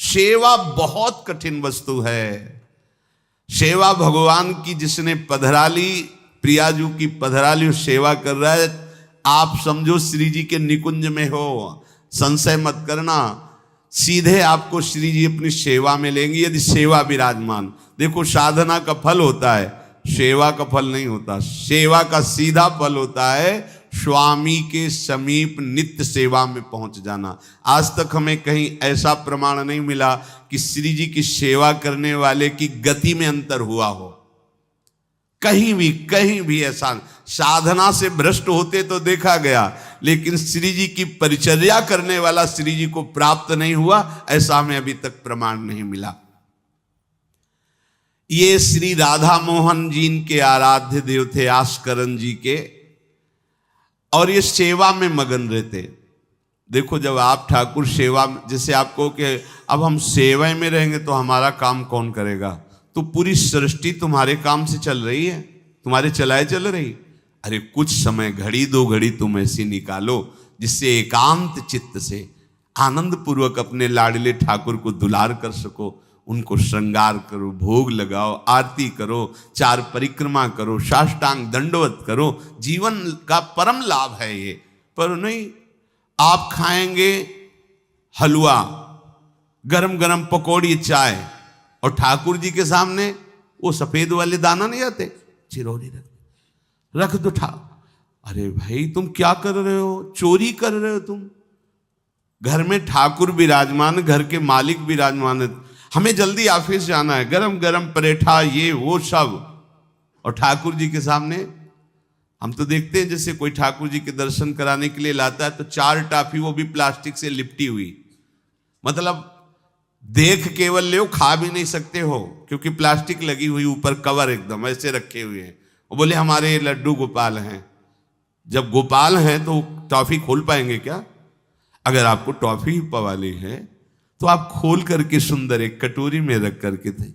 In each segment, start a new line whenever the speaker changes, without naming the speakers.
सेवा बहुत कठिन वस्तु है। सेवा भगवान की जिसने पधराली, प्रियाजू की पधराली सेवा कर रहा है, आप समझो श्री जी के निकुंज में हो, संशय मत करना, सीधे आपको श्री जी अपनी सेवा में लेंगे यदि सेवा विराजमान। देखो साधना का फल होता है, सेवा का फल नहीं होता। सेवा का सीधा फल होता है स्वामी के समीप नित्य सेवा में पहुंच जाना। आज तक हमें कहीं ऐसा प्रमाण नहीं मिला कि श्री जी की सेवा करने वाले की गति में अंतर हुआ हो। कहीं भी ऐसा, साधना से भ्रष्ट होते तो देखा गया, लेकिन श्री जी की परिचर्या करने वाला श्री जी को प्राप्त नहीं हुआ, ऐसा हमें अभी तक प्रमाण नहीं मिला। ये श्री राधा मोहन जी के आराध्य देव थे, आस्करन जी के, और ये सेवा में मगन रहते। देखो जब आप ठाकुर सेवा, जैसे आपको कि अब हम सेवा में रहेंगे तो हमारा काम कौन करेगा, तो पूरी सृष्टि तुम्हारे काम से चल रही है, तुम्हारे चलाए चल रही। अरे कुछ समय, घड़ी दो घड़ी तुम ऐसी निकालो जिससे एकांत चित्त से आनंद पूर्वक अपने लाडले ठाकुर को दुलार कर सको। उनको श्रृंगार करो, भोग लगाओ, आरती करो, चार परिक्रमा करो, साष्टांग दंडवत करो। जीवन का परम लाभ है ये। पर नहीं, आप खाएंगे हलवा, गरम गरम पकौड़ी, चाय, और ठाकुर जी के सामने वो सफेद वाले दाना नहीं आते, चिरौरी रख दो अरे भाई तुम क्या कर रहे हो, चोरी कर रहे हो तुम। घर में ठाकुर विराजमान, घर के मालिक विराजमान है, हमें जल्दी ऑफिस जाना है, गरम गरम परेठा ये वो सब, और ठाकुर जी के सामने हम तो देखते हैं जैसे कोई ठाकुर जी के दर्शन कराने के लिए लाता है तो 4 टाफी, वो भी प्लास्टिक से लिपटी हुई, मतलब देख केवल ले, खा भी नहीं सकते हो क्योंकि प्लास्टिक लगी हुई, ऊपर कवर एकदम ऐसे रखे हुए हैं। वो बोले हमारे लड्डू गोपाल हैं। जब गोपाल हैं तो टॉफी खोल पाएंगे क्या? अगर आपको टॉफी पवाली है तो आप खोल करके सुंदर एक कटोरी में रख करके थे,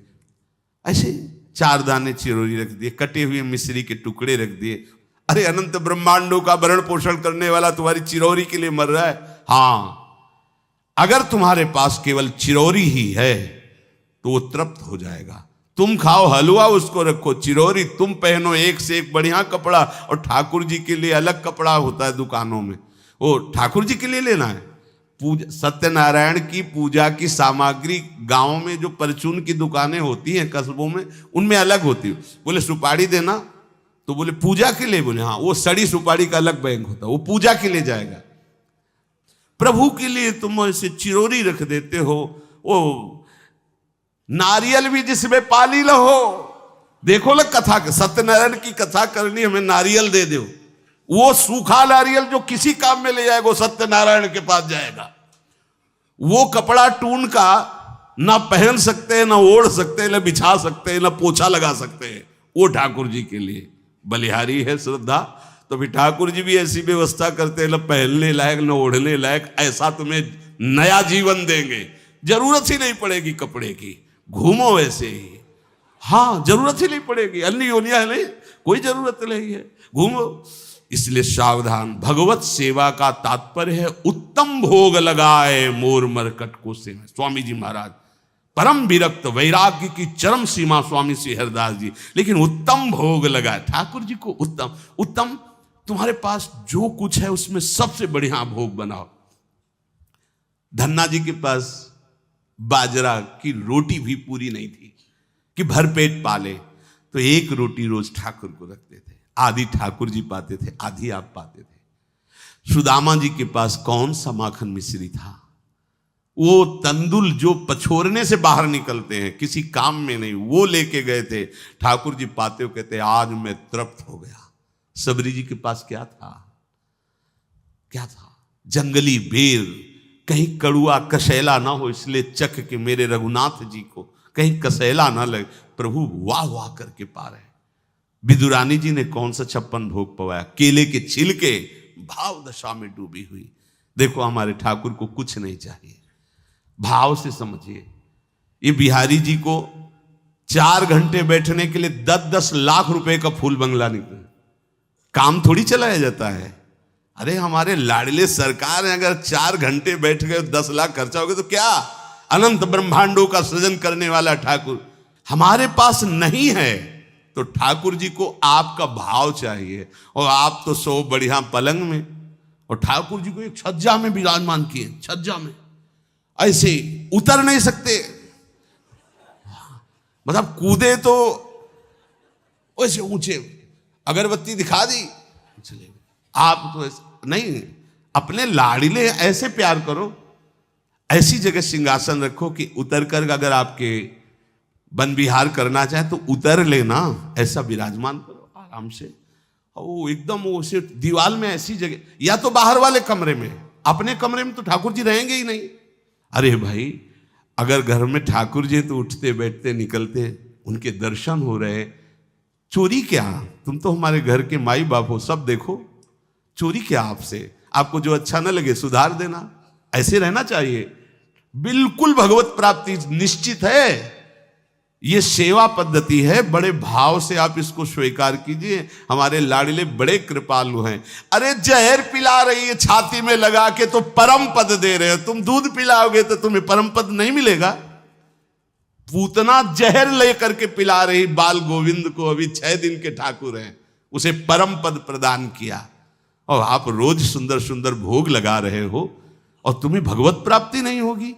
ऐसे 4 दाने चिरौरी रख दिए, कटे हुए मिश्री के टुकड़े रख दिए। अरे अनंत ब्रह्मांडों का भरण पोषण करने वाला तुम्हारी चिरौरी के लिए मर रहा है। हाँ, अगर तुम्हारे पास केवल चिरौरी ही है तो वो तृप्त हो जाएगा। तुम खाओ हलवा, उसको रखो चिरौरी, तुम पहनो एक से एक बढ़िया कपड़ा, और ठाकुर जी के लिए अलग कपड़ा होता है दुकानों में, वो ठाकुर जी के लिए लेना है। पूजा, सत्यनारायण की पूजा की सामग्री गांव में जो परचून की दुकानें होती हैं कस्बों में, उनमें अलग होती है। बोले सुपारी देना, तो बोले पूजा के लिए, बोले हाँ, वो सड़ी सुपारी का अलग बैंक होता है, वो पूजा के लिए जाएगा। प्रभु के लिए तुम ऐसे चिरौरी रख देते हो। वो नारियल भी जिसमें पाली लो, देखो ना कथा, सत्यनारायण की कथा करनी, हमें नारियल दे दो। वो सूखा नारियल जो किसी काम में ले जाएगा वो सत्यनारायण के पास जाएगा। वो कपड़ा टून का ना पहन सकते हैं, ना ओढ़ सकते हैं, ना बिछा सकते हैं, ना पोछा लगा सकते हैं, वो ठाकुर जी के लिए बलिहारी है श्रद्धा। तो भी ठाकुर जी भी ऐसी व्यवस्था करते हैं, ना पहनने लायक ना ओढ़ने लायक, ऐसा तुम्हें नया जीवन देंगे, जरूरत ही नहीं पड़ेगी कपड़े की, घूमो वैसे ही। हाँ, जरूरत ही नहीं पड़ेगी, अन्य योनिया नहीं, कोई जरूरत नहीं है, घूमो। इसलिए सावधान। भगवत सेवा का तात्पर्य है उत्तम भोग लगाए मोर मरकट को से। स्वामी जी महाराज परम विरक्त, वैराग्य की चरम सीमा स्वामी श्री हरिदास जी, लेकिन उत्तम भोग लगाए ठाकुर जी को। उत्तम उत्तम, तुम्हारे पास जो कुछ है उसमें सबसे बढ़िया भोग बनाओ। धन्ना जी के पास बाजरा की रोटी भी पूरी नहीं थी कि भरपेट पाले, तो 1 रोटी रोज ठाकुर को रखते थे। आधी ठाकुर जी पाते थे, आधी आप पाते थे। सुदामा जी के पास कौन सा माखन मिश्री था? वो तंदुल जो पछोरने से बाहर निकलते हैं, किसी काम में नहीं, वो लेके गए थे। ठाकुर जी पाते हो कहते आज मैं तृप्त हो गया। सबरी जी के पास क्या था? क्या था? जंगली बेर, कहीं कड़ुआ कसैला ना हो, इसलिए चख के मेरे रघुनाथ जी को कहीं कसैला ना लगे। प्रभु वाह वाह करके पा रहे। विदुरानी जी ने कौन सा 56 भोग पवाया? केले के छिलके, भाव दशा में डूबी हुई। देखो हमारे ठाकुर को कुछ नहीं चाहिए, भाव से समझिए। ये बिहारी जी को 4 घंटे बैठने के लिए 10-10 लाख रुपए का फूल बंगला निकला, काम थोड़ी चलाया जाता है। अरे हमारे लाडले सरकार है, अगर 4 घंटे बैठ गए 10 लाख खर्चा हो गया तो क्या? अनंत ब्रह्मांडों का सृजन करने वाला ठाकुर हमारे पास नहीं है, तो ठाकुर जी को आपका भाव चाहिए। और आप तो सो बढ़िया पलंग में, और ठाकुर जी को एक छज्जा में विराजमान किए, छज्जा में ऐसे उतर नहीं सकते, मतलब कूदे तो वैसे ऊंचे, अगरबत्ती दिखा दी चले। आप तो ऐसे नहीं, अपने लाड़िले ऐसे प्यार करो, ऐसी जगह सिंहासन रखो कि उतर कर अगर आपके वन विहार करना चाहे तो उतर लेना, ऐसा विराजमान करो आराम से। वो एकदम वो से दीवार में ऐसी जगह, या तो बाहर वाले कमरे में, अपने कमरे में तो ठाकुर जी रहेंगे ही नहीं। अरे भाई, अगर घर में ठाकुर जी तो उठते बैठते निकलते, उनके दर्शन हो रहे, चोरी क्या? तुम तो हमारे घर के माई बाप हो, सब देखो, चोरी क्या आपसे? आपको जो अच्छा न लगे सुधार देना, ऐसे रहना चाहिए। बिल्कुल भगवत प्राप्ति निश्चित है। ये सेवा पद्धति है, बड़े भाव से आप इसको स्वीकार कीजिए। हमारे लाडले बड़े कृपालु हैं। अरे जहर पिला रही है छाती में लगा के तो परम पद दे रहे हो, तुम दूध पिलाओगे तो तुम्हें परम पद नहीं मिलेगा। पूतना जहर लेकर के पिला रही बाल गोविंद को, अभी 6 दिन के ठाकुर हैं, उसे परम पद प्रदान किया, और आप रोज सुंदर सुंदर भोग लगा रहे हो और तुम्हें भगवत प्राप्ति नहीं होगी।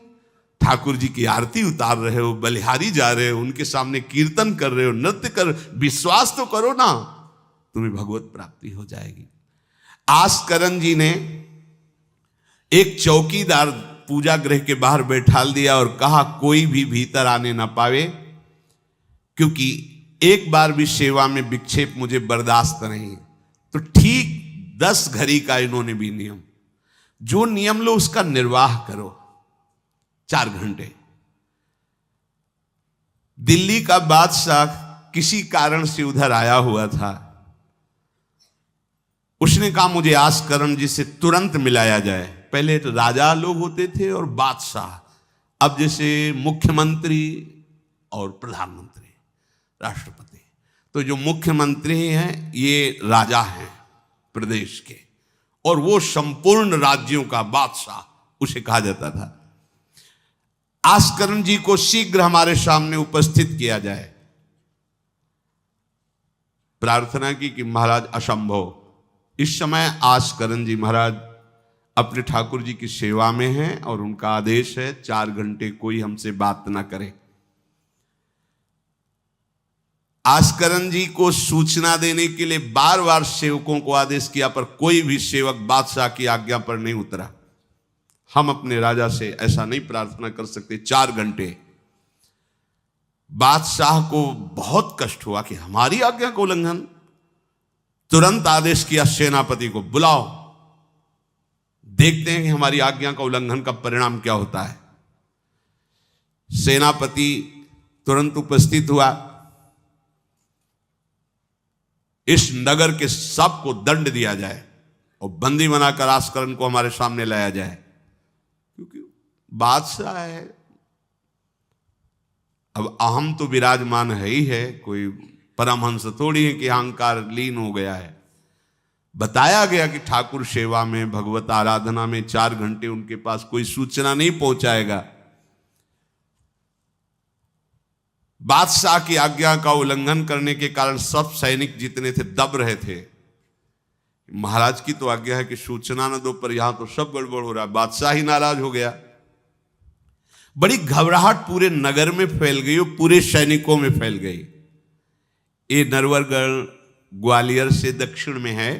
ठाकुर जी की आरती उतार रहे हो, बलिहारी जा रहे हो, उनके सामने कीर्तन कर रहे हो, नृत्य कर, विश्वास तो करो ना, तुम्हें भगवत प्राप्ति हो जाएगी। आस्करन जी ने एक चौकीदार पूजा गृह के बाहर बैठाल दिया और कहा कोई भी भीतर आने ना पावे, क्योंकि एक बार भी सेवा में विक्षेप मुझे बर्दाश्त नहीं। तो ठीक 10 घड़ी का इन्होंने भी नियम, जो नियम लो उसका निर्वाह करो। 4 घंटे। दिल्ली का बादशाह किसी कारण से उधर आया हुआ था, उसने कहा मुझे आस्करण जी से तुरंत मिलाया जाए। पहले तो राजा लोग होते थे और बादशाह, अब जैसे मुख्यमंत्री और प्रधानमंत्री, राष्ट्रपति। तो जो मुख्यमंत्री हैं ये राजा हैं प्रदेश के, और वो संपूर्ण राज्यों का बादशाह उसे कहा जाता था। आस्करण जी को शीघ्र हमारे सामने उपस्थित किया जाए। प्रार्थना की कि महाराज असंभव, इस समय आस्करण जी महाराज अपने ठाकुर जी की सेवा में हैं और उनका आदेश है 4 घंटे कोई हमसे बात ना करे। आस्करण जी को सूचना देने के लिए बार बार सेवकों को आदेश किया, पर कोई भी सेवक बादशाह की आज्ञा पर नहीं उतरा। हम अपने राजा से ऐसा नहीं प्रार्थना कर सकते। 4 घंटे। बादशाह को बहुत कष्ट हुआ कि हमारी आज्ञा का उल्लंघन। तुरंत आदेश किया सेनापति को, बुलाओ, देखते हैं कि हमारी आज्ञा का उल्लंघन का परिणाम क्या होता है। सेनापति तुरंत उपस्थित हुआ। इस नगर के सबको दंड दिया जाए और बंदी बनाकर आस्करण को हमारे सामने लाया जाए, क्योंकि बादशाह है। अब अहम तो विराजमान है ही है, कोई परमहंस थोड़ी है कि अहंकार लीन हो गया है। बताया गया कि ठाकुर सेवा में, भगवत आराधना में 4 घंटे उनके पास कोई सूचना नहीं पहुंचाएगा। बादशाह की आज्ञा का उल्लंघन करने के कारण सब सैनिक जितने थे दब रहे थे। महाराज की तो आज्ञा है कि सूचना न दो, पर यहां तो सब गड़बड़ हो रहा है। बादशाह ही नाराज हो गया। बड़ी घबराहट पूरे नगर में फैल गई और पूरे सैनिकों में फैल गई। ये नरवरगढ़ ग्वालियर से दक्षिण में है।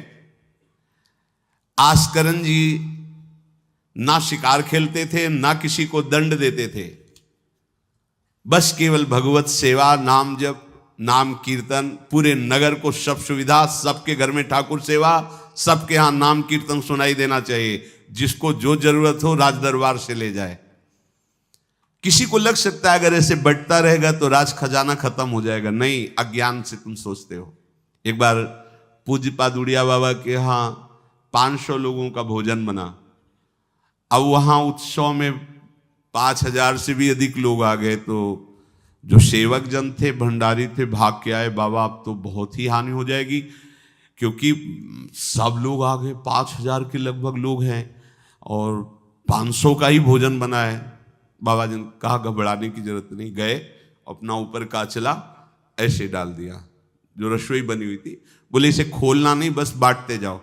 आस्करण जी ना शिकार खेलते थे, ना किसी को दंड देते थे, बस केवल भगवत सेवा, नाम जप, नाम कीर्तन, पूरे नगर को सब सुविधा, सबके घर में ठाकुर सेवा, सबके यहां नाम कीर्तन सुनाई देना चाहिए। जिसको जो जरूरत हो राज दरबार से ले जाए। किसी को लग सकता है अगर ऐसे बढ़ता रहेगा तो राज खजाना खत्म हो जाएगा। नहीं, अज्ञान से तुम सोचते हो। एक बार पूज्य पादुड़िया बाबा के यहाँ 500 लोगों का भोजन बना। अब वहां उत्सव में 5000 से भी अधिक लोग आ गए, तो जो सेवक जन थे, भंडारी थे, भाग के आए, बाबा अब तो बहुत ही हानि हो जाएगी, क्योंकि सब लोग आ गए, 5000 के लगभग लोग हैं और 500 का ही भोजन बना है। बाबा जी ने कहा घबराने की जरूरत नहीं, गए अपना ऊपर का चला ऐसे डाल दिया जो रसोई बनी हुई थी, बोले इसे खोलना नहीं, बस बांटते जाओ।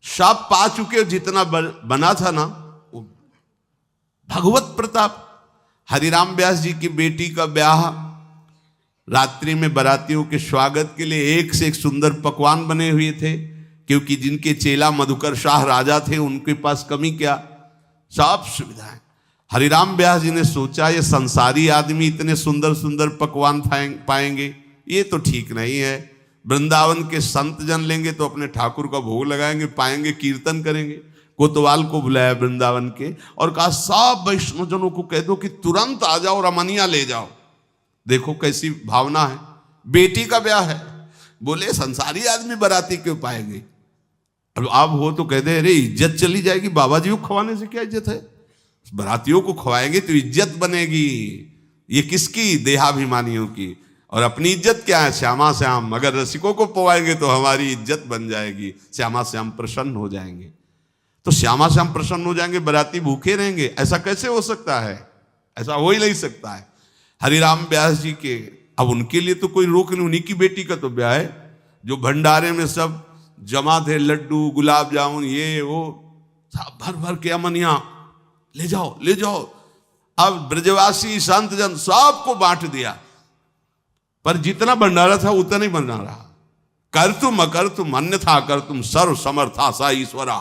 सब पा चुके, जितना बना था ना वो भगवत प्रताप। हरिराम व्यास जी की बेटी का ब्याह, रात्रि में बारातियों के स्वागत के लिए एक से एक सुंदर पकवान बने हुए थे, क्योंकि जिनके चेला मधुकर शाह राजा थे उनके पास कमी क्या, सब सुविधाएं। हरिराम व्यास जी ने सोचा ये संसारी आदमी इतने सुंदर सुंदर पकवान पाएंगे, ये तो ठीक नहीं है। वृंदावन के संत जन लेंगे तो अपने ठाकुर का भोग लगाएंगे, पाएंगे, कीर्तन करेंगे। कोतवाल को बुलाया वृंदावन के और कहा सब वैष्णव जनों को कह दो कि तुरंत आ जाओ, रमनिया ले जाओ। देखो कैसी भावना है, बेटी का ब्याह है। बोले संसारी आदमी बाराती क्यों पाएंगे, अब आप हो तो कह दे अरे इज्जत चली जाएगी, बाबा जी को खवाने से क्या इज्जत है, बारातियों को खवाएंगे तो इज्जत बनेगी। ये किसकी, देहाभिमानियों की। और अपनी इज्जत क्या है, श्यामा श्याम। अगर रसिकों को पवाएंगे तो हमारी इज्जत बन जाएगी, श्यामा श्याम प्रसन्न हो जाएंगे। तो श्यामा श्याम प्रसन्न हो जाएंगे, बाराती भूखे रहेंगे, ऐसा कैसे हो सकता है, ऐसा हो ही नहीं सकता है। हरिराम व्यास जी के, अब उनके लिए तो कोई रोक नहीं, उन्हीं की बेटी का तो ब्याह है। जो भंडारे में सब जमा थे, लड्डू गुलाब जामुन ये वो सब भर भर के अमनिया, ले जाओ ले जाओ। अब ब्रजवासी संत जन सबको बांट दिया, पर जितना भंडारा था उतना ही भंडारा। कर तुम अकर तुम अन्यथा कर तुम सर्व समर्था सा ईश्वरा।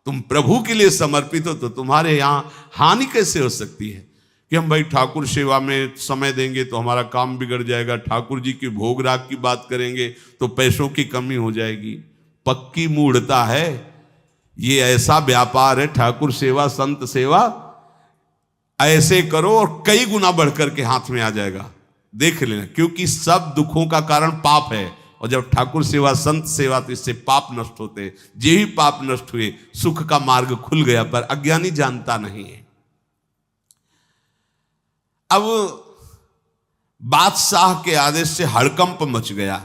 तुम प्रभु के लिए समर्पित हो तो तुम्हारे यहाँ हानि कैसे हो सकती है कि हम भाई ठाकुर सेवा में समय देंगे तो हमारा काम बिगड़ जाएगा, ठाकुर जी की भोग राग की बात करेंगे तो पैसों की कमी हो जाएगी। पक्की मूढ़ता है, ये ऐसा व्यापार है ठाकुर सेवा संत सेवा, ऐसे करो और कई गुना बढ़कर के हाथ में आ जाएगा, देख लेना। क्योंकि सब दुखों का कारण पाप है, और जब ठाकुर सेवा संत सेवा तो इससे पाप नष्ट होते। जे ही पाप नष्ट हुए सुख का मार्ग खुल गया, पर अज्ञानी जानता नहीं है। अब बादशाह के आदेश से हड़कंप मच गया।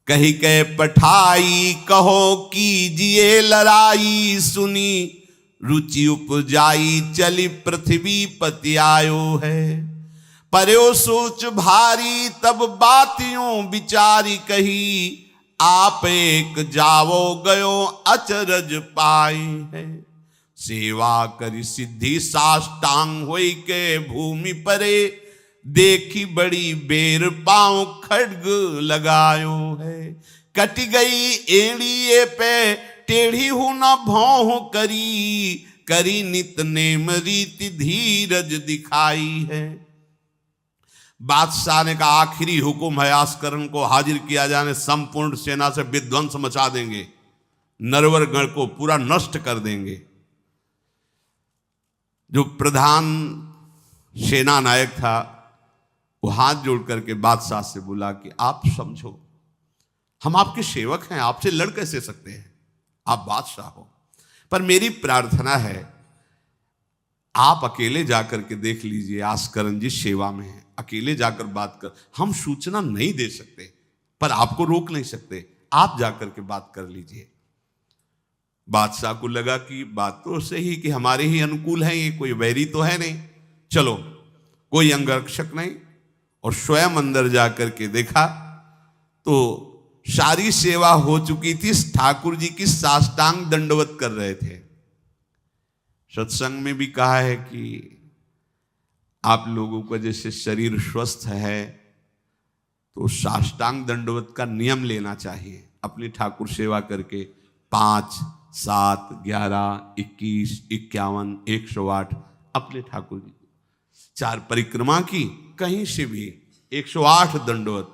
कही के पठाई कहो कीजिए लड़ाई, सुनी रुचि उपजाई चली पृथ्वी पति आयो है। पर्यो सोच भारी तब बातियों विचारी कही, आप एक जावो गयो अचरज पाई है। सेवा करी सिद्धि साष्टांग होई के भूमि परे, देखी बड़ी बेर पांव खड्ग लगायो है। कट गई एड़िए पे टेढ़ी हूं न भौं करी, करी नित नेम रीति धीरज दिखाई है। बादशाह ने कहा आखिरी हुक्म है, आस्करण को हाजिर किया जाने, संपूर्ण सेना से विध्वंस मचा देंगे, नरवर गण को पूरा नष्ट कर देंगे। जो प्रधान सेना नायक था वो हाथ जोड़ करके बादशाह से बोला कि आप समझो, हम आपके सेवक हैं, आपसे लड़ कैसे सकते हैं, आप बादशाह हो, पर मेरी प्रार्थना है आप अकेले जाकर के देख लीजिए, आस्करण जी सेवा में है, अकेले जाकर बात कर। हम सूचना नहीं दे सकते पर आपको रोक नहीं सकते, आप जाकर के बात कर लीजिए। बादशाह को लगा कि बात तो सही कि हमारे ही अनुकूल है, ये कोई वैरी तो है नहीं, चलो कोई अंगरक्षक नहीं। और स्वयं अंदर जाकर के देखा तो सारी सेवा हो चुकी थी, ठाकुर जी की साष्टांग दंडवत कर रहे थे। सत्संग में भी कहा है कि आप लोगों का जैसे शरीर स्वस्थ है तो साष्टांग दंडवत का नियम लेना चाहिए अपनी ठाकुर सेवा करके। 5, 7, 11, 21, 51, 108 अपने ठाकुर जी 4 परिक्रमा की, कहीं से भी 108 दंडवत।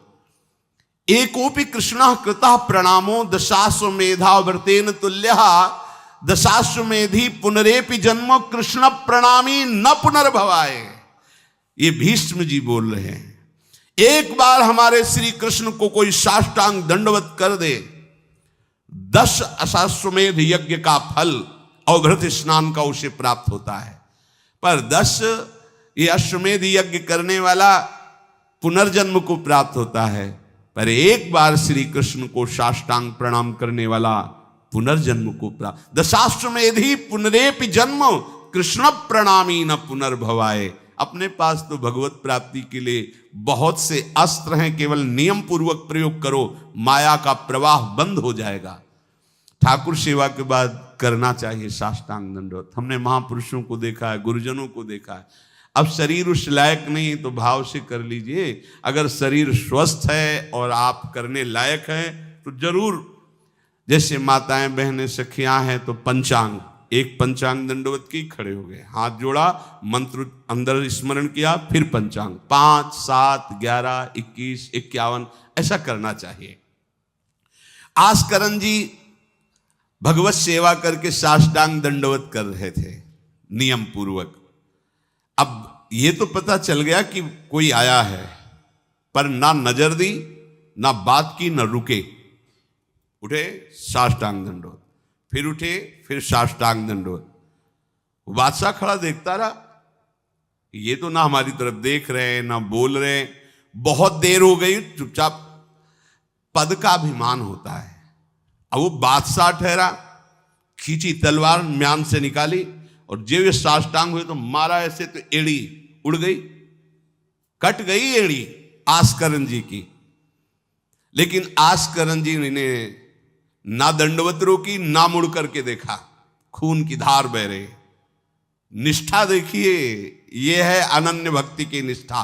एकोपि कृष्ण कृतः प्रणामो दशाश्वमेधा व्रतेन तुल्यः, दशाश्वमेधी पुनरेपि जन्म कृष्ण प्रणामी न पुनर्भवाय। ये भीष्म जी बोल रहे हैं, एक बार हमारे श्री कृष्ण को कोई साष्टांग दंडवत कर दे, 10 अश्वमेध यज्ञ का फल अवभृत स्नान का उसे प्राप्त होता है। पर 10 ये अश्वमेध यज्ञ करने वाला पुनर्जन्म को प्राप्त होता है, पर एक बार श्री कृष्ण को साष्टांग प्रणाम करने वाला पुनर्जन्म को प्राप्त। दशाश्वमेधी पुनरेपि जन्म कृष्ण प्रणामी न पुनर्भवाए। अपने पास तो भगवत प्राप्ति के लिए बहुत से अस्त्र हैं, केवल नियम पूर्वक प्रयोग करो, माया का प्रवाह बंद हो जाएगा। ठाकुर सेवा के बाद करना चाहिए साष्टांग दंडवत। हमने महापुरुषों को देखा है, गुरुजनों को देखा है। अब शरीर उस लायक नहीं तो भाव से कर लीजिए। अगर शरीर स्वस्थ है और आप करने लायक हैं तो जरूर, जैसे माताएं बहनें सखियां हैं तो पंचांग, एक पंचांग दंडवत की, खड़े हो गए, हाथ जोड़ा, मंत्र अंदर स्मरण किया, फिर पंचांग 5, 7, 11, 21, 51 ऐसा करना चाहिए। आस्करण जी भगवत सेवा करके साष्टांग दंडवत कर रहे थे नियम पूर्वक। अब ये तो पता चल गया कि कोई आया है, पर ना नजर दी, ना बात की, ना रुके, उठे साष्टांग दंडवत, फिर उठे, फिर साष्टांग दंडवत। बादशाह खड़ा देखता रहा, ये तो ना हमारी तरफ देख रहे हैं ना बोल रहे हैं। बहुत देर हो गई, चुपचाप। पद का अभिमान होता है। अब वो बादशाह ठहरा, खींची तलवार, म्यान से निकाली और जब ये साष्टांग हुए तो मारा ऐसे, तो एड़ी उड़ गई, कट गई एड़ी आस्करण जी की। लेकिन आस्करण जी ने ना दंडवत रोकी, ना मुड़ करके देखा, खून की धार बह रही। निष्ठा देखिए, ये है अनन्य भक्ति की निष्ठा।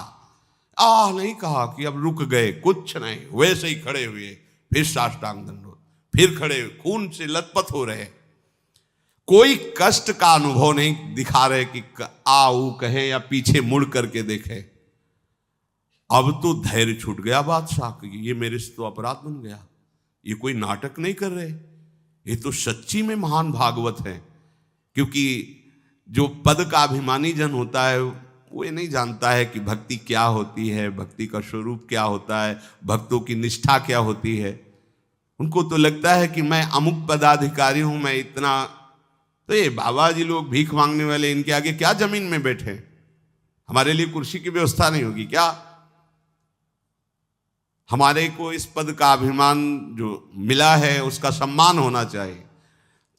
नहीं कहा कि अब रुक गए, कुछ नहीं, वैसे ही खड़े हुए, फिर साष्टांग दंडवत, फिर खड़े, खून से लथपथ हो रहे। कोई कष्ट का अनुभव नहीं दिखा रहे कि आओ कहे या पीछे मुड़ करके देखे। अब तो धैर्य छूट गया बादशाह की, ये मेरे से तो अपराध बन गया, ये कोई नाटक नहीं कर रहे, ये तो सच्ची में महान भागवत है। क्योंकि जो पद का अभिमानी जन होता है वो ये नहीं जानता है कि भक्ति क्या होती है, भक्ति का स्वरूप क्या होता है, भक्तों की निष्ठा क्या होती है। उनको तो लगता है कि मैं अमुक पदाधिकारी हूं, मैं इतना, तो ये बाबा जी लोग भीख मांगने वाले, इनके आगे क्या जमीन में बैठे, हमारे लिए कुर्सी की व्यवस्था नहीं होगी क्या? हमारे को इस पद का अभिमान जो मिला है उसका सम्मान होना चाहिए।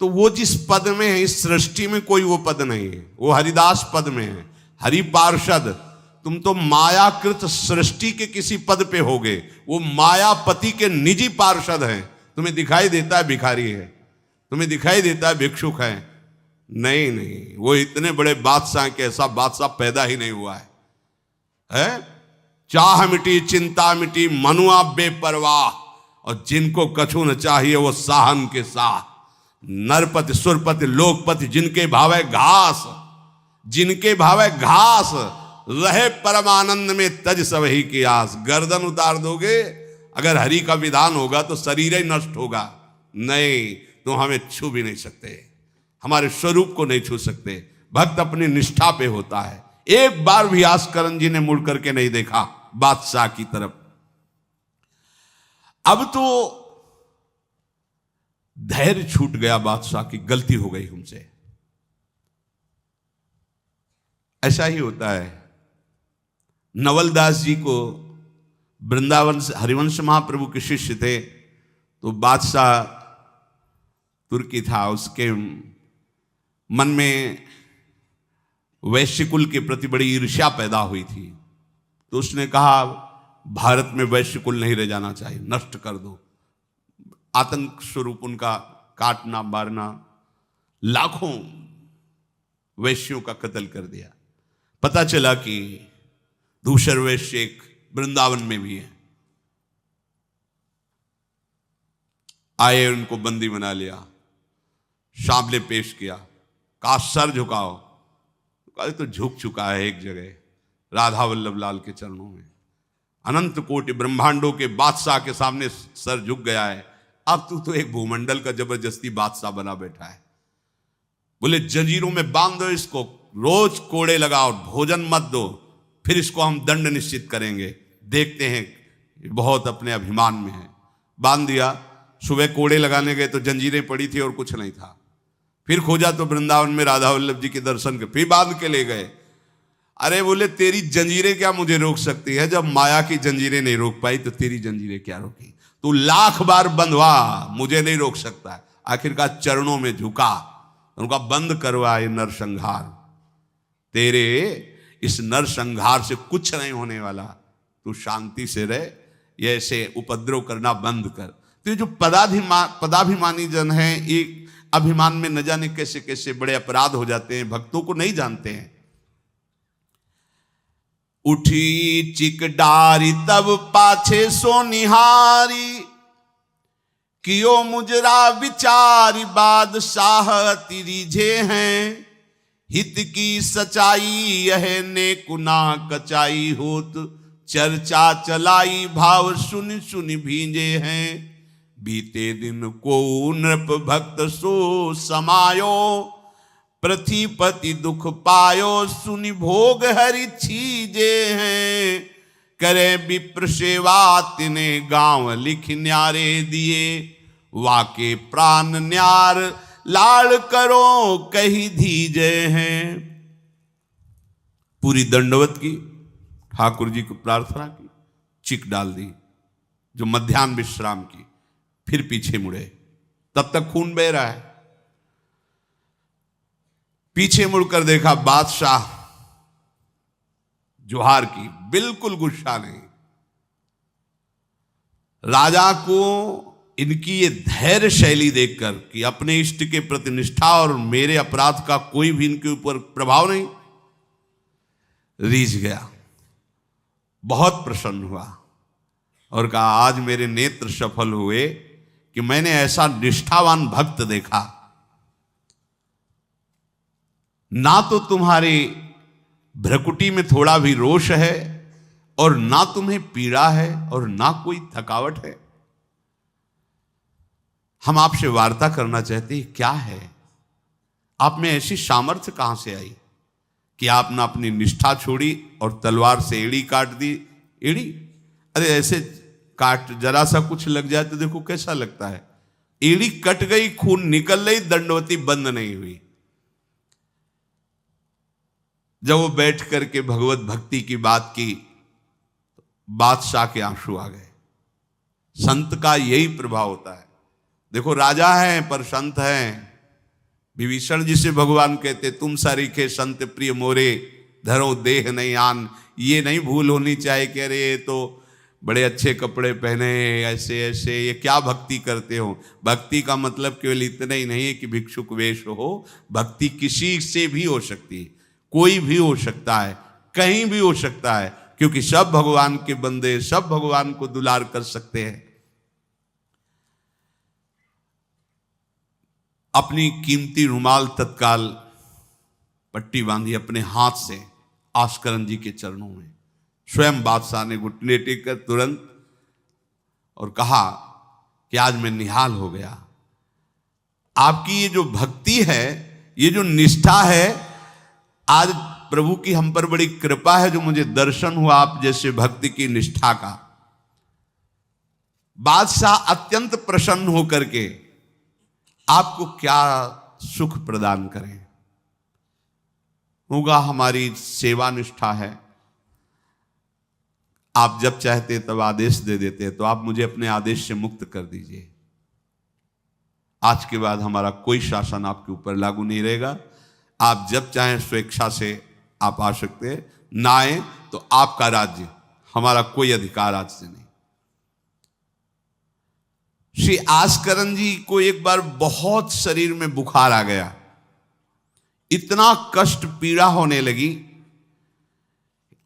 तो वो जिस पद में है, इस सृष्टि में कोई वो पद नहीं है, वो हरिदास पद में है, हरि पार्षद। तुम तो मायाकृत सृष्टि के किसी पद पे होगे, वो मायापति के निजी पार्षद हैं। तुम्हें दिखाई देता है भिखारी है, तुम्हें दिखाई देता है भिक्षुक है, नहीं नहीं, वो इतने बड़े बादशाह के ऐसा बादशाह पैदा ही नहीं हुआ है? चाह मिटी चिंता मिटी मनुआ बेपरवाह, और जिनको कछु न चाहिए वो साहन के साह। नरपति सुरपति लोकपति जिनके भावे घास, जिनके भावे घास, रहे परमानंद में तज सबही की आस। गर्दन उतार दोगे, अगर हरि का विधान होगा तो शरीर ही नष्ट होगा, नहीं तो हमें छू भी नहीं सकते, हमारे स्वरूप को नहीं छू सकते। भक्त अपनी निष्ठा पे होता है। एक बार भी आस्करण जी ने मुड़ करके नहीं देखा बादशाह की तरफ। अब तो धैर्य छूट गया बादशाह की, गलती हो गई हमसे। ऐसा ही होता है। नवलदास जी को वृंदावन से हरिवंश महाप्रभु के शिष्य थे, तो बादशाह तुर्की था, उसके मन में वैश्यकुल के प्रति बड़ी ईर्ष्या पैदा हुई थी। तो उसने कहा भारत में वैश्यकुल नहीं रह जाना चाहिए, नष्ट कर दो। आतंक स्वरूप उनका काटना मारना, लाखों वैश्यों का कत्ल कर दिया। पता चला कि दूसर वैश्य एक वृंदावन में भी है। आए, उनको बंदी बना लिया, सामने पेश किया, कहा सर झुकाओ। कहा तो झुक चुका है एक जगह, राधा वल्लभ लाल के चरणों में। अनंत कोटि ब्रह्मांडों के बादशाह के सामने सर झुक गया है। अब तू तो एक भूमंडल का जबरदस्ती बादशाह बना बैठा है। बोले जंजीरों में बांध दो इसको, रोज कोड़े लगाओ, भोजन मत दो, फिर इसको हम दंड निश्चित करेंगे, देखते हैं, बहुत अपने अभिमान में है। बांध दिया। सुबह कोड़े लगाने गए तो जंजीरें पड़ी थी और कुछ नहीं था। फिर खोजा तो वृंदावन में राधा वल्लभ जी के दर्शन के, फिर बांध के ले गए। अरे बोले तेरी जंजीरें क्या मुझे रोक सकती है? जब माया की जंजीरें नहीं रोक पाई तो तेरी जंजीरें क्या रोकी? तू लाख बार बंधवा, मुझे नहीं रोक सकता। आखिरकार चरणों में झुका, उनका बंद करवा ये नरसंहार, तेरे इस नरसंहार से कुछ नहीं होने वाला, तू शांति से रह, ये ऐसे उपद्रव करना बंद कर। तो ये जो पदाभिमानी जन हैं, एक अभिमान में न जाने कैसे कैसे बड़े अपराध हो जाते हैं, भक्तों को नहीं जानते हैं। उठी चिक डारी तब पाछे सो निहारी, कियो मुजरा विचारी बादशाह तिरिझे हैं। हित की सचाई यह ने कुना कचाई होत, चर्चा चलाई भाव सुन सुन भींजे हैं। बीते दिन को नृप भक्त सो समायो, पृथ्वीपति दुख पायो सुनि भोग हरि छीजे हैं। करे विप्र सेवा तिने गांव लिख न्यारे दिए, वाके प्राण न्यार लाड़ करो कही धीजे हैं। पूरी दंडवत की, ठाकुर जी को प्रार्थना की, चिक डाल दी जो मध्याह्न विश्राम की, फिर पीछे मुड़े, तब तक खून बह रहा है। पीछे मुड़कर देखा, बादशाह जोहार की, बिल्कुल गुस्सा नहीं। राजा को इनकी ये धैर्य शैली देखकर कि अपने इष्ट के प्रति निष्ठा और मेरे अपराध का कोई भी इनके ऊपर प्रभाव नहीं, रीझ गया, बहुत प्रसन्न हुआ और कहा, आज मेरे नेत्र सफल हुए कि मैंने ऐसा निष्ठावान भक्त देखा। ना तो तुम्हारे भ्रकुटी में थोड़ा भी रोष है, और ना तुम्हें पीड़ा है, और ना कोई थकावट है। हम आपसे वार्ता करना चाहते हैं, क्या है आप में ऐसी सामर्थ्य कहां से आई कि आपने अपनी निष्ठा छोड़ी और तलवार से एड़ी काट दी। एड़ी, अरे ऐसे काट, जरा सा कुछ लग जाए तो देखो कैसा लगता है। एड़ी कट गई, खून निकल गई, दंडवती बंद नहीं हुई। जब वो बैठ करके भगवत भक्ति की बात की, बादशाह के आंसू आ गए। संत का यही प्रभाव होता है। देखो राजा हैं पर संत हैं। विभीषण जी से भगवान कहते, तुम सरीखे संत प्रिय मोरे, धरो देह नहीं आन। ये नहीं भूल होनी चाहिए कि अरे ये तो बड़े अच्छे कपड़े पहने, ऐसे ऐसे, ये क्या भक्ति करते हो। भक्ति का मतलब केवल इतना ही नहीं है कि भिक्षुक वेश हो। भक्ति किसी से भी हो सकती है, कोई भी हो सकता है, कहीं भी हो सकता है, क्योंकि सब भगवान के बंदे, सब भगवान को दुलार कर सकते हैं। अपनी कीमती रुमाल तत्काल पट्टी बांधी अपने हाथ से आस्करण जी के चरणों में। स्वयं बादशाह ने घुटने टेक कर तुरंत और कहा कि आज मैं निहाल हो गया। आपकी ये जो भक्ति है, ये जो निष्ठा है, आज प्रभु की हम पर बड़ी कृपा है जो मुझे दर्शन हुआ आप जैसे भक्ति की निष्ठा का। बादशाह अत्यंत प्रसन्न होकर के आपको क्या सुख प्रदान करें। होगा हमारी सेवा निष्ठा है, आप जब चाहते तब आदेश दे देते, तो आप मुझे अपने आदेश से मुक्त कर दीजिए। आज के बाद हमारा कोई शासन आपके ऊपर लागू नहीं रहेगा। आप जब चाहें स्वेच्छा से आप आ सकते हैं, ना आए तो आपका राज्य, हमारा कोई अधिकार आज से नहीं। श्री आस्करण जी को एक बार बहुत शरीर में बुखार आ गया, इतना कष्ट पीड़ा होने लगी।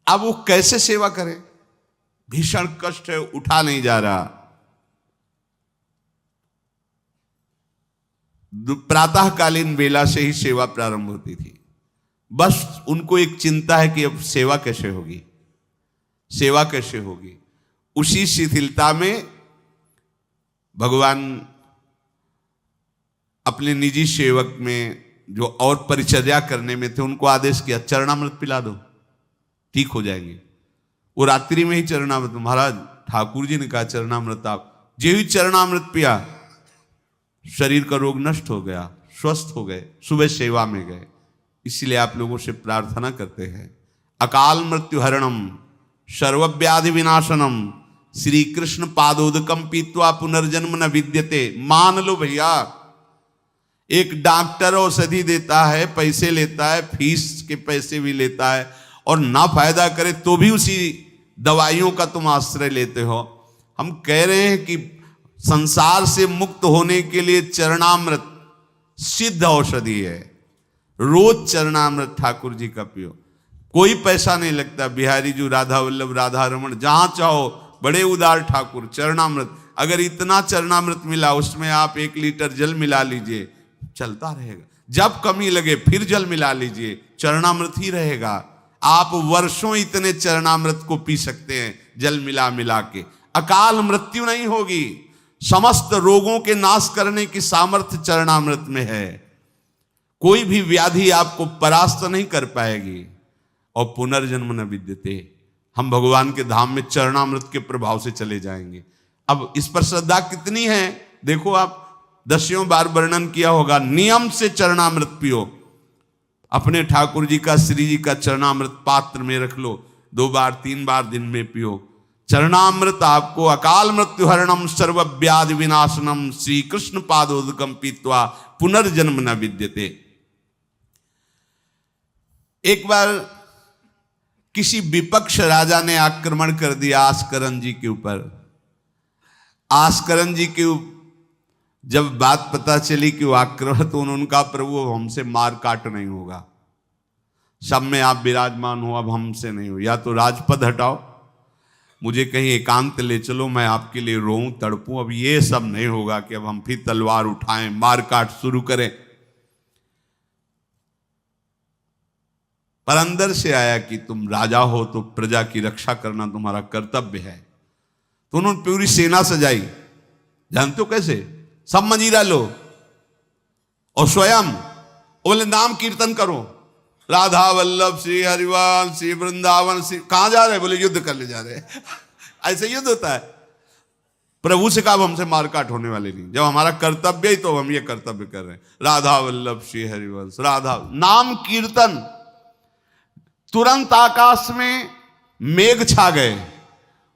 अब वो कैसे सेवा करें, भीषण कष्ट है, उठा नहीं जा रहा। प्रातःकालीन बेला से ही सेवा प्रारंभ होती थी। बस उनको एक चिंता है कि अब सेवा कैसे होगी, सेवा कैसे होगी। उसी शिथिलता में भगवान अपने निजी सेवक में जो और परिचर्या करने में थे, उनको आदेश किया, चरणामृत पिला दो, ठीक हो जाएंगे। वो रात्रि में ही चरणामृत, महाराज ठाकुर जी ने कहा चरणामृत, आप जो ही चरणामृत पिया, शरीर का रोग नष्ट हो गया, स्वस्थ हो गए, सुबह सेवा में गए। इसलिए आप लोगों से प्रार्थना करते हैं, अकाल मृत्यु हरणम सर्वव्याधि विनाशनम श्री कृष्ण पादोदकम पीत्वा पुनर्जन्म न विद्यते। मान लो भैया, एक डॉक्टर औषधि देता है, पैसे लेता है, फीस के पैसे भी लेता है, और ना फायदा करे तो भी उसी दवाइयों का तुम आश्रय लेते हो। हम कह रहे हैं कि संसार से मुक्त होने के लिए चरणामृत सिद्ध औषधि है। रोज चरणामृत ठाकुर जी का पियो, कोई पैसा नहीं लगता। बिहारी जी, राधा वल्लभ, राधा रमन, जहां चाहो, बड़े उदार ठाकुर। चरणामृत, अगर इतना चरणामृत मिला उसमें आप 1 लीटर जल मिला लीजिए, चलता रहेगा। जब कमी लगे फिर जल मिला लीजिए, चरणामृत ही रहेगा। आप वर्षों इतने चरणामृत को पी सकते हैं जल मिला मिला के, अकाल मृत्यु नहीं होगी। समस्त रोगों के नाश करने की सामर्थ्य चरणामृत में है। कोई भी व्याधि आपको परास्त नहीं कर पाएगी। और पुनर्जन्म न विद्यते, हम भगवान के धाम में चरणामृत के प्रभाव से चले जाएंगे। अब इस पर श्रद्धा कितनी है देखो, आप 10 बार वर्णन किया होगा। नियम से चरणामृत पियो, अपने ठाकुर जी का, श्री जी का चरणामृत पात्र में रख लो, 2 बार 3 बार दिन में पियो। चरणामृत आपको अकाल मृत्यु हरणम सर्व व्याधि विनाशनम श्री कृष्ण पादोदकम पीत्वा पुनर्जन्म न विद्यते। एक बार किसी विपक्ष राजा ने आक्रमण कर दिया आस्करन जी के ऊपर। आस्करन जी के जब बात पता चली कि वो आक्रमण, तो उन्होंने कहा प्रभु हमसे मार काट नहीं होगा, सब में आप विराजमान हो, अब हमसे नहीं हो। या तो राजपद हटाओ, मुझे कहीं एकांत ले चलो, मैं आपके लिए रोऊं तड़पूं। अब ये सब नहीं होगा कि अब हम फिर तलवार उठाएं, मार काट शुरू करें। पर अंदर से आया कि तुम राजा हो तो प्रजा की रक्षा करना तुम्हारा कर्तव्य है। तो उन्होंने पूरी सेना सजाई, जानते हो कैसे? सब मजीरा लो और स्वयं बोले नाम कीर्तन करो, राधा वल्लभ श्री हरिवंश श्री वृंदावन श्री। कहां जा रहे? बोले युद्ध करने जा रहे हैं। ऐसे युद्ध होता है। प्रभु से कहा हमसे मारकाट होने वाले नहीं, जब हमारा कर्तव्य ही तो हम ये कर्तव्य कर रहे हैं। राधा वल्लभ श्री हरिवंश, राधा नाम कीर्तन। तुरंत आकाश में मेघ छा गए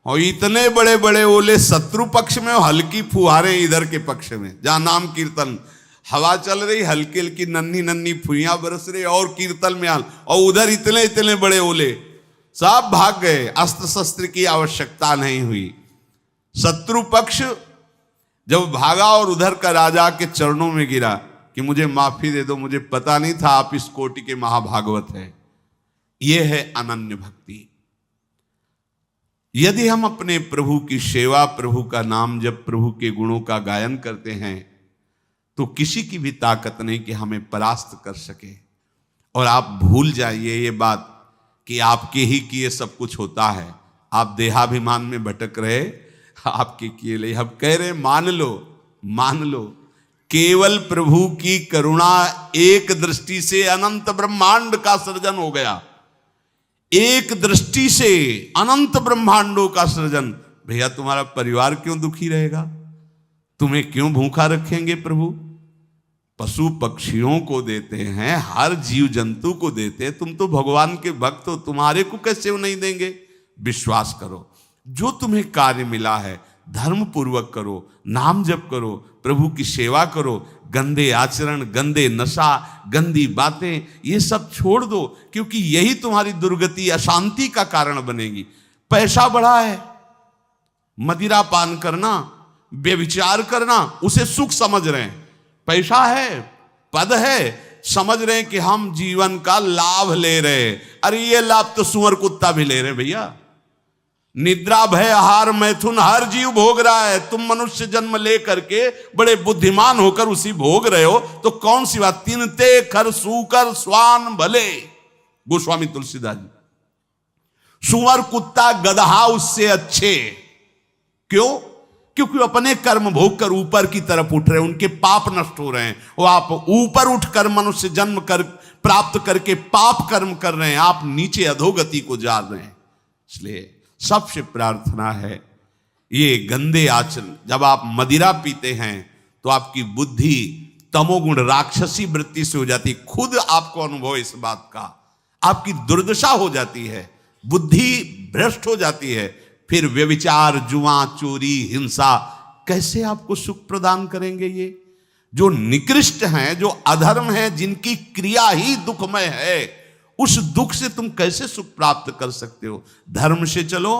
और इतने बड़े बड़े ओले शत्रु पक्ष में और हल्की फुहारें इधर के पक्ष में। जहां नाम कीर्तन, हवा चल रही, हल्की हल्की नन्ही नन्ही फुइयां बरस रही और कीर्तन में हाल, और उधर इतने इतने बड़े ओले, सब भाग गए। अस्त्र शस्त्र की आवश्यकता नहीं हुई। शत्रु पक्ष जब भागा और उधर का राजा के चरणों में गिरा कि मुझे माफी दे दो, मुझे पता नहीं था आप इस कोटि के महाभागवत हैं। यह है अनन्य भक्ति। यदि हम अपने प्रभु की सेवा, प्रभु का नाम जब, प्रभु के गुणों का गायन करते हैं, तो किसी की भी ताकत नहीं कि हमें परास्त कर सके। और आप भूल जाइए ये बात कि आपके ही किए सब कुछ होता है। आप देहाभिमान में भटक रहे, आपके किए ले। हम कह रहे मान लो, मान लो, केवल प्रभु की करुणा एक दृष्टि से अनंत ब्रह्मांड का सृजन हो गया। एक दृष्टि से अनंत ब्रह्मांडों का सृजन। भैया तुम्हारा परिवार क्यों दुखी रहेगा? तुम्हें क्यों भूखा रखेंगे प्रभु? पशु पक्षियों को देते हैं, हर जीव जंतु को देते हैं। तुम तो भगवान के भक्त हो, तुम्हारे को कैसे वो नहीं देंगे? विश्वास करो, जो तुम्हें कार्य मिला है धर्म पूर्वक करो, नाम जप करो, प्रभु की सेवा करो। गंदे आचरण, गंदे नशा, गंदी बातें, ये सब छोड़ दो, क्योंकि यही तुम्हारी दुर्गति, अशांति का कारण बनेगी। पैसा बढ़ा है, मदिरा पान करना, व्यभिचार करना, उसे सुख समझ रहे हैं। पैसा है, पद है, समझ रहे हैं कि हम जीवन का लाभ ले रहे हैं। अरे ये लाभ तो सुअर कुत्ता भी ले रहे भैया। निद्रा भय आहार मैथुन हर जीव भोग रहा है। तुम मनुष्य जन्म ले करके बड़े बुद्धिमान होकर उसी भोग रहे हो, तो कौन सी बात? तिनते खर सूकर स्वान भले, गोस्वामी तुलसीदास जी। सुअर कुत्ता गदहा उससे अच्छे। क्यों? क्योंकि अपने कर्म भोग कर ऊपर की तरफ उठ रहे हैं, उनके पाप नष्ट हो रहे हैं। वो आप ऊपर उठकर मनुष्य जन्म कर प्राप्त करके पाप कर्म कर रहे हैं, आप नीचे अधोगति को जा रहे हैं। इसलिए सबसे प्रार्थना है, ये गंदे आचरण, जब आप मदिरा पीते हैं तो आपकी बुद्धि तमोगुण राक्षसी वृत्ति से हो जाती है। खुद आपको अनुभव इस बात का, आपकी दुर्दशा हो जाती है, बुद्धि भ्रष्ट हो जाती है। फिर व्यभिचार, जुआ, चोरी, हिंसा कैसे आपको सुख प्रदान करेंगे? ये जो निकृष्ट हैं, जो अधर्म है, जिनकी क्रिया ही दुखमय है, उस दुख से तुम कैसे सुख प्राप्त कर सकते हो? धर्म से चलो,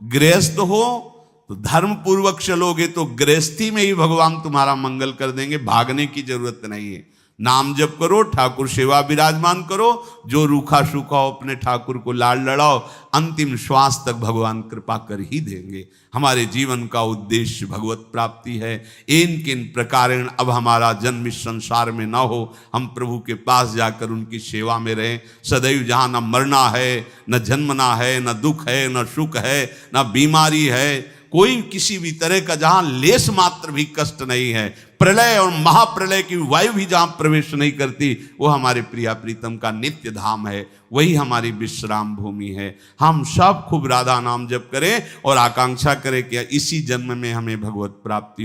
गृहस्थ हो तो धर्म पूर्वक चलोगे तो गृहस्थी में ही भगवान तुम्हारा मंगल कर देंगे, भागने की जरूरत नहीं है। नाम जप करो, ठाकुर सेवा विराजमान करो, जो रूखा सूखा हो अपने ठाकुर को लाड़ लड़ाओ, अंतिम श्वास तक भगवान कृपा कर ही देंगे। हमारे जीवन का उद्देश्य भगवत प्राप्ति है। इन किन प्रकारेण अब हमारा जन्म इस संसार में ना हो, हम प्रभु के पास जाकर उनकी सेवा में रहें सदैव, जहाँ न मरना है, न जन्मना है, न दुख है, न सुख है, न बीमारी है, कोई किसी भी तरह का जहां लेस मात्र भी कष्ट नहीं है, प्रलय और महाप्रलय की वायु भी जहां प्रवेश नहीं करती, वो हमारे प्रिया प्रीतम का नित्य धाम है, वही हमारी विश्राम भूमि है। हम सब खूब राधा नाम जप करें और आकांक्षा करें कि इसी जन्म में हमें भगवत प्राप्ति हो।